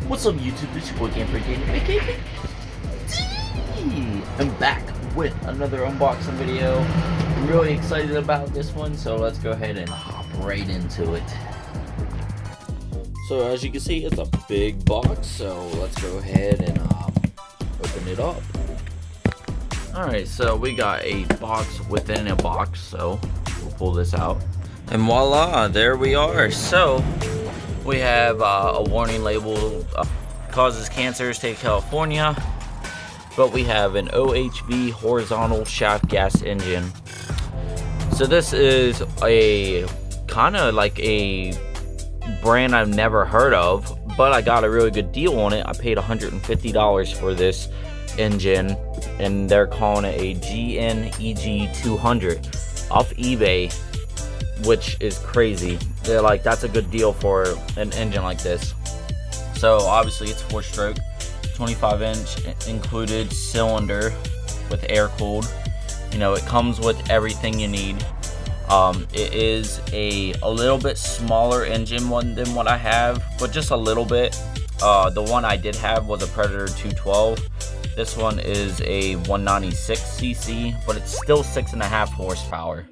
What's up, YouTube? This is your boy GN-200, aka I'm back with another unboxing video. I'm really excited about this one, so let's go ahead and hop right into it. So as you can see, it's a big box, so let's go ahead and open it up. Alright, so we got a box within a box, so we'll pull this out. And voila, there we are. So we have a warning label, causes cancer, state of California. But we have an OHV horizontal shaft gas engine. So this is a kind of like a brand I've never heard of, but I got a really good deal on it. I paid $150 for this engine, and they're calling it a GN-200 off eBay, which is crazy. They're like, that's a good deal for an engine like this. So obviously it's 4-stroke, 25-inch included cylinder with air cooled. You know, it comes with everything you need. It is a little bit smaller engine than what I have, but just a little bit. The one I did have was a Predator 212. This one is a 196cc, but it's still 6.5 horsepower.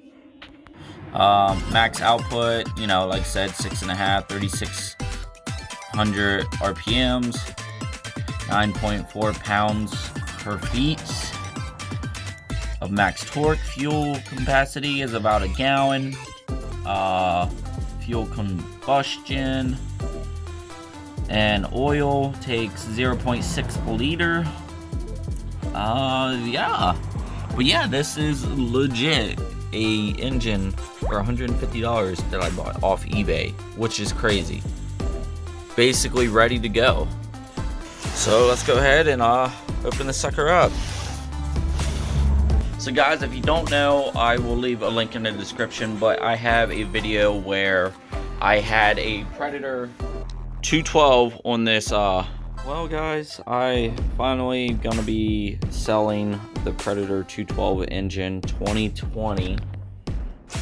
Max output, you know, like I said, 6.5, 3,600 RPMs, 9.4 pounds per feet of max torque. Fuel capacity is about a gallon. Fuel combustion and oil takes 0.6 liter. Yeah, but yeah, this is legit a engine for $150 that I bought off eBay, which is crazy. Basically ready to go. So let's go ahead and open the sucker up. So guys, if you don't know, I will leave a link in the description, but I have a video where I had a Predator 212 on this. Well guys, I finally gonna be selling the Predator 212 engine 2020.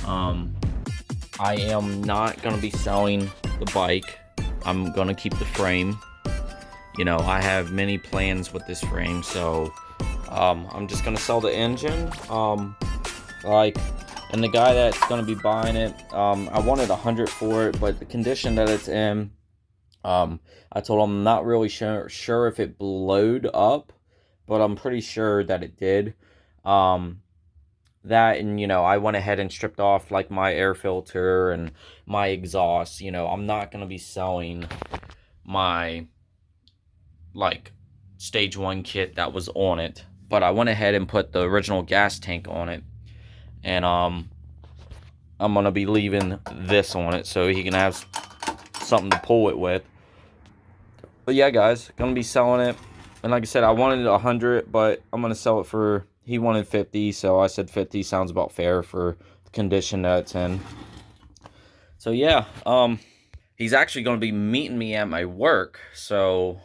I am not gonna be selling the bike. I'm gonna keep the frame. You know, I have many plans with this frame, so I'm just gonna sell the engine. And the guy that's gonna be buying it, I wanted $100 for it, but the condition that it's in, I told him I'm not really sure if it blowed up, but I'm pretty sure that it did. That, and you know, I went ahead and stripped off like my air filter and my exhaust. You know, I'm not gonna be selling my like stage 1 kit that was on it, but I went ahead and put the original gas tank on it, and I'm gonna be leaving this on it so he can have something to pull it with. But yeah guys, gonna be selling it, and like I said, I wanted 100, but I'm gonna sell it for, he wanted 50, so I said 50 sounds about fair for the condition that it's in. So yeah, he's actually gonna be meeting me at my work, so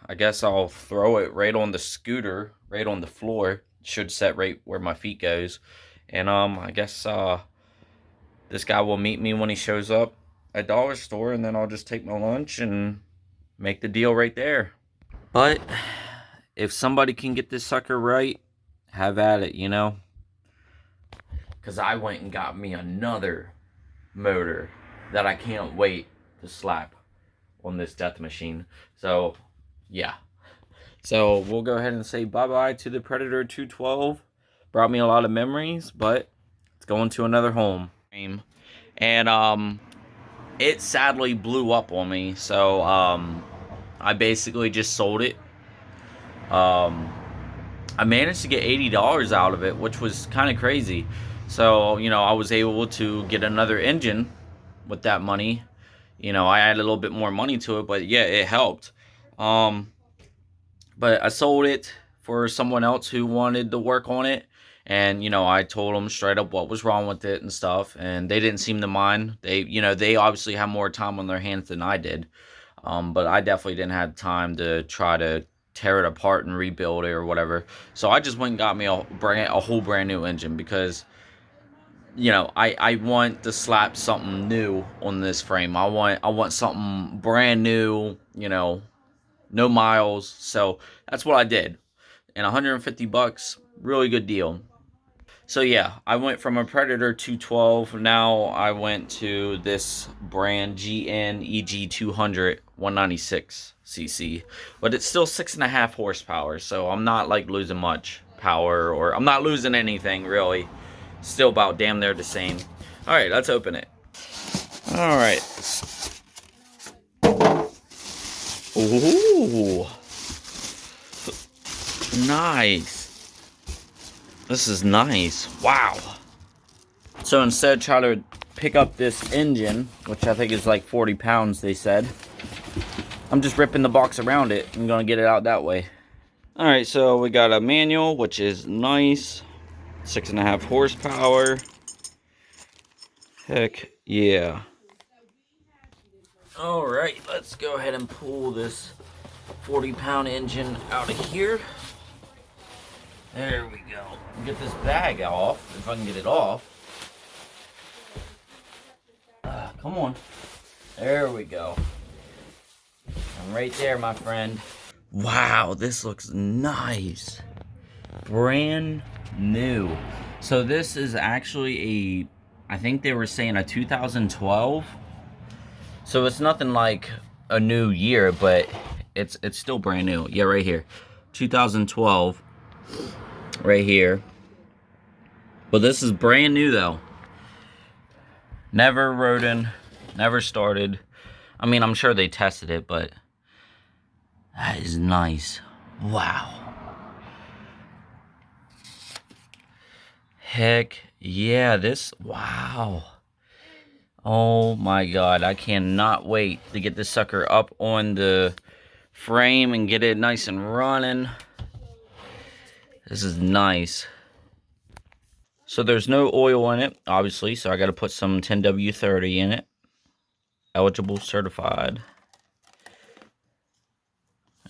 I guess I'll throw it right on the scooter, right on the floor. It should set right where my feet goes. And I guess this guy will meet me when he shows up at dollar store, and then I'll just take my lunch and make the deal right there. But if somebody can get this sucker right, have at it, you know, because I went and got me another motor that I can't wait to slap on this death machine. So yeah, so we'll go ahead and say bye-bye to the Predator 212. Brought me a lot of memories, but it's going to another home. And it sadly blew up on me, so I basically just sold it. I managed to get $80 out of it, which was kind of crazy. So, you know, I was able to get another engine with that money. You know, I added a little bit more money to it, but yeah, it helped. But I sold it for someone else who wanted to work on it. And, you know, I told them straight up what was wrong with it and stuff. And they didn't seem to mind. They, you know, they obviously have more time on their hands than I did. But I definitely didn't have time to try to tear it apart and rebuild it or whatever. So I just went and got me a whole brand new engine, because you know, I want to slap something new on this frame. I want something brand new, you know, no miles. So that's what I did. And 150 bucks, really good deal. So yeah, I went from a Predator 212. Now I went to this brand GN-200 196cc, but it's still 6.5 horsepower. So I'm not like losing much power, or I'm not losing anything really. Still about damn near the same. All right, let's open it. All right. Ooh, nice. This is nice. Wow. So instead, try to pick up this engine, which I think is like 40 pounds, they said. I'm just ripping the box around it. I'm going to get it out that way. All right, so we got a manual, which is nice. 6.5 horsepower. Heck yeah. All right, let's go ahead and pull this 40-pound engine out of here. There we go. Get this bag off, if I can get it off. Come on. There we go. I'm right there, my friend. Wow, this looks nice. Brand new. So this is actually a, I think they were saying a 2012. So it's nothing like a new year, but it's still brand new. Yeah, right here. 2012. Right here. But this is brand new though. Never rode in, never started. I mean, I'm sure they tested it, but that is nice. Wow. Heck yeah, this, wow. Oh my God, I cannot wait to get this sucker up on the frame and get it nice and running. This is nice. So there's no oil in it, obviously, so I got to put some 10W30 in it. Eligible, certified.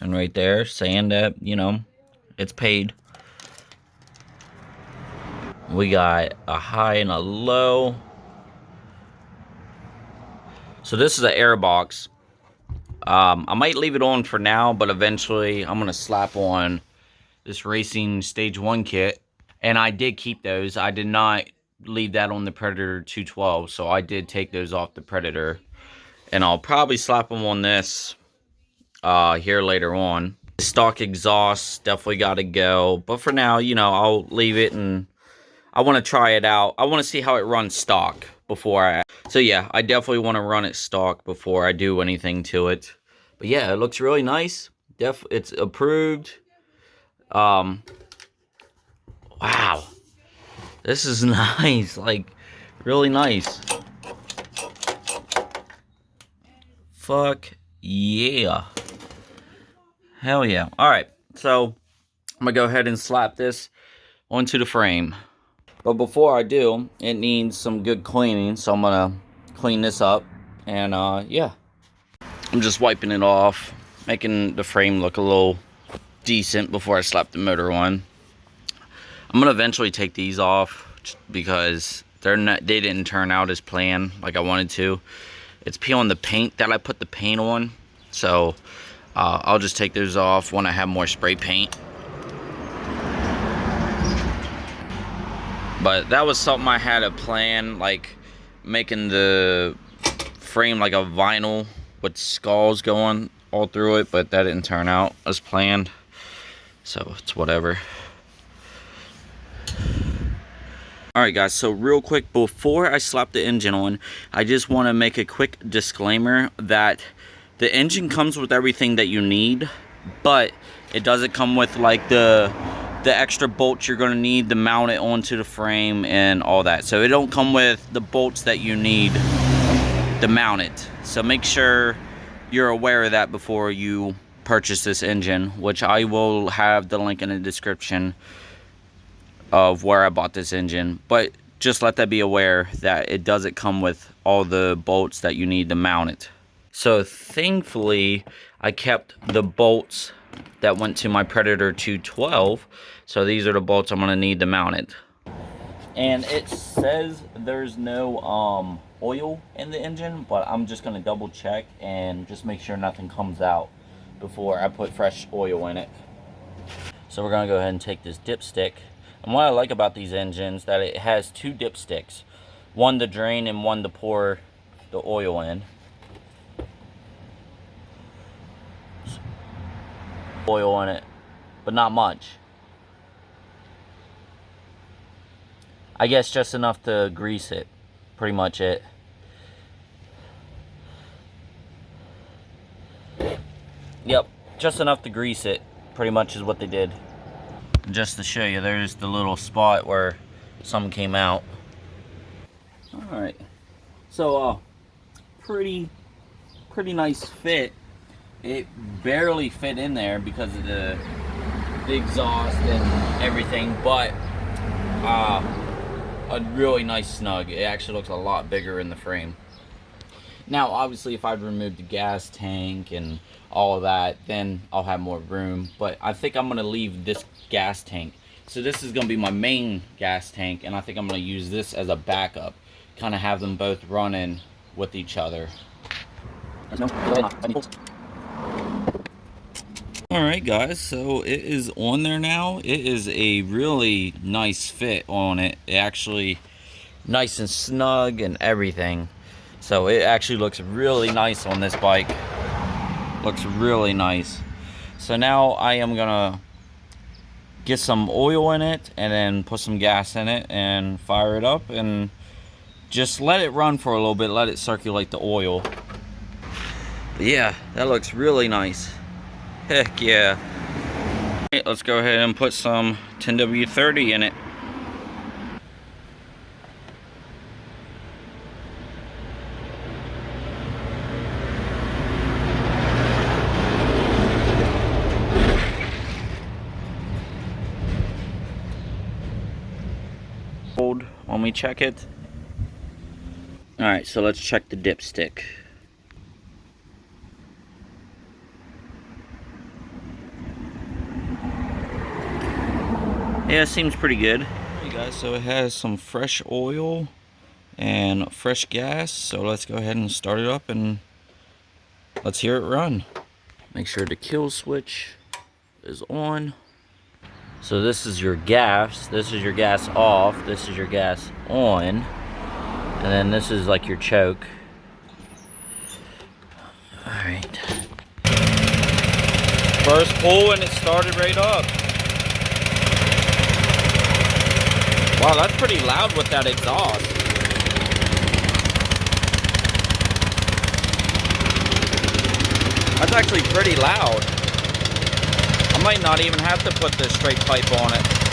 And right there, saying that, you know, it's paid. We got a high and a low. So this is an air box. I might leave it on for now, but eventually I'm going to slap on this racing stage 1 kit. And I did keep those. I did not leave that on the Predator 212, so I did take those off the Predator. And I'll probably slap them on this here later on. Stock exhaust definitely got to go. But for now, you know, I'll leave it, and I want to try it out. I want to see how it runs stock before I... So yeah, I definitely want to run it stock before I do anything to it. But yeah, it looks really nice. It's approved. Wow. This is nice. Like, really nice. Fuck yeah. Hell yeah. Alright, so I'm going to go ahead and slap this onto the frame. But before I do, it needs some good cleaning, so I'm going to clean this up. And yeah, I'm just wiping it off, making the frame look a little decent before I slap the motor on. I'm going to eventually take these off because they didn't turn out as planned like I wanted to. It's peeling the paint that I put the paint on, so I'll just take those off when I have more spray paint. But that was something I had a plan, like making the frame like a vinyl with skulls going all through it, but that didn't turn out as planned, so it's whatever. Alright guys, so real quick, before I slap the engine on, I just want to make a quick disclaimer that the engine comes with everything that you need, but it doesn't come with like the extra bolts you're going to need to mount it onto the frame and all that. So it don't come with the bolts that you need to mount it. So make sure you're aware of that before you purchase this engine, which I will have the link in the description of where I bought this engine. But just let that be aware that it doesn't come with all the bolts that you need to mount it. So thankfully I kept the bolts that went to my Predator 212. So these are the bolts I'm going to need to mount it. And it says there's no oil in the engine, but I'm just going to double check and just make sure nothing comes out. before I put fresh oil in it. So we're gonna go ahead and take this dipstick. And what I like about these engines that it has two dipsticks, one to drain and one to pour the oil in. Oil in it, but not much. I guess just enough to grease it. Pretty much it. Yep, just enough to grease it. Pretty much is what they did. Just to show you, there's the little spot where some came out. Alright. So, pretty nice fit. It barely fit in there because of the exhaust and everything, but a really nice snug. It actually looks a lot bigger in the frame. Now, obviously, if I'd removed the gas tank and all of that, then I'll have more room. But I think I'm going to leave this gas tank. So this is going to be my main gas tank, and I think I'm going to use this as a backup. Kind of have them both running with each other. Alright guys, so it is on there now. It is a really nice fit on it. It actually nice and snug and everything. So it actually looks really nice on this bike. Looks really nice. So now I am gonna get some oil in it and then put some gas in it and fire it up and just let it run for a little bit, let it circulate the oil. But yeah, that looks really nice. Heck yeah. Right, let's go ahead and put some 10W30 in it. Hold when we check it. Alright, so let's check the dipstick. Yeah, it seems pretty good. Hey guys, so it has some fresh oil and fresh gas. So let's go ahead and start it up and let's hear it run. Make sure the kill switch is on. So this is your gas. This is your gas off. This is your gas on. And then this is like your choke. Alright. First pull and it started right up. Wow, that's pretty loud with that exhaust. That's actually pretty loud. I might not even have to put the straight pipe on it.